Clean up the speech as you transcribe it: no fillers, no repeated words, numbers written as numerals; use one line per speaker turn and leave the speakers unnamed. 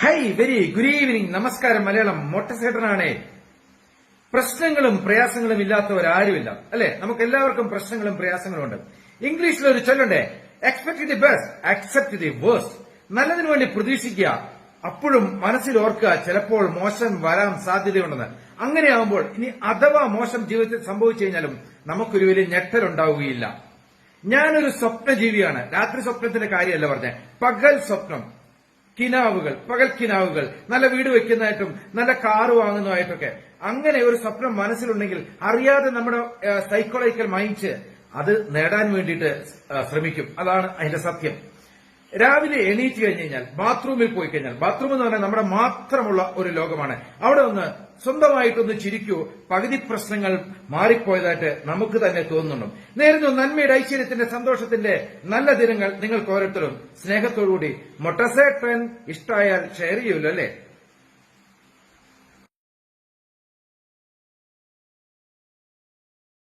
High very good evening. നമസ്കാരം. മലയാളം മൊട്ടസേട്ടനാണേ. പ്രശ്നങ്ങളും പ്രയാസങ്ങളും ഇല്ലാത്തവരാരുമില്ല, അല്ലെ? നമുക്ക് എല്ലാവർക്കും പ്രശ്നങ്ങളും പ്രയാസങ്ങളും ഉണ്ട്. ഇംഗ്ലീഷിൽ ഒരു ചൊല്ലുണ്ടേ, expect the best accept the worst. നല്ലതിനു വേണ്ടി പ്രതീക്ഷിക്കുക, അപ്പോഴും മനസ്സിൽ ഓർക്കുക ചിലപ്പോൾ മോശം വരാൻ സാധ്യതയുണ്ടെന്ന്. അങ്ങനെയാകുമ്പോൾ ഇനി അഥവാ മോശം ജീവിതത്തിൽ സംഭവിച്ചു കഴിഞ്ഞാലും നമുക്കൊരു വലിയ ഞെട്ടലുണ്ടാവുകയില്ല. ഞാനൊരു സ്വപ്നജീവിയാണ്. രാത്രി സ്വപ്നത്തിന്റെ കാര്യമല്ല പറഞ്ഞത്, പകൽ സ്വപ്നം. കിനാവുകൾ, പകൽ കിനാവുകൾ, നല്ല വീട് വെക്കുന്നതായിട്ടും നല്ല കാറ് വാങ്ങുന്നതായിട്ടൊക്കെ അങ്ങനെ ഒരു സ്വപ്നം മനസ്സിലുണ്ടെങ്കിൽ അറിയാതെ നമ്മുടെ സൈക്കോളജിക്കൽ മൈൻഡ് അത് നേടാൻ വേണ്ടിയിട്ട് ശ്രമിക്കും. അതാണ് അതിന്റെ സത്യം. രാവിലെ എണീറ്റ് കഴിഞ്ഞ് കഴിഞ്ഞാൽ ബാത്റൂമിൽ പോയി കഴിഞ്ഞാൽ, ബാത്റൂം എന്ന് പറഞ്ഞാൽ നമ്മുടെ മാത്രമുള്ള ഒരു ലോകമാണ്. അവിടെ ഒന്ന് സ്വന്തമായിട്ടൊന്ന് ചിരിക്കൂ, പകുതി പ്രശ്നങ്ങൾ മാറിപ്പോയതായിട്ട് നമുക്ക് തന്നെ തോന്നുന്നുണ്ട്. നേരുന്നു നന്മയുടെ, ഐശ്വര്യത്തിന്റെ, സന്തോഷത്തിന്റെ നല്ല ദിനങ്ങൾ നിങ്ങൾക്ക് ഓരോരുത്തരും. സ്നേഹത്തോടുകൂടി മൊട്ടസേട്ടൻ. ഇഷ്ടമായാൽ ഷെയർ ചെയ്യൂല്ലോ, അല്ലേ?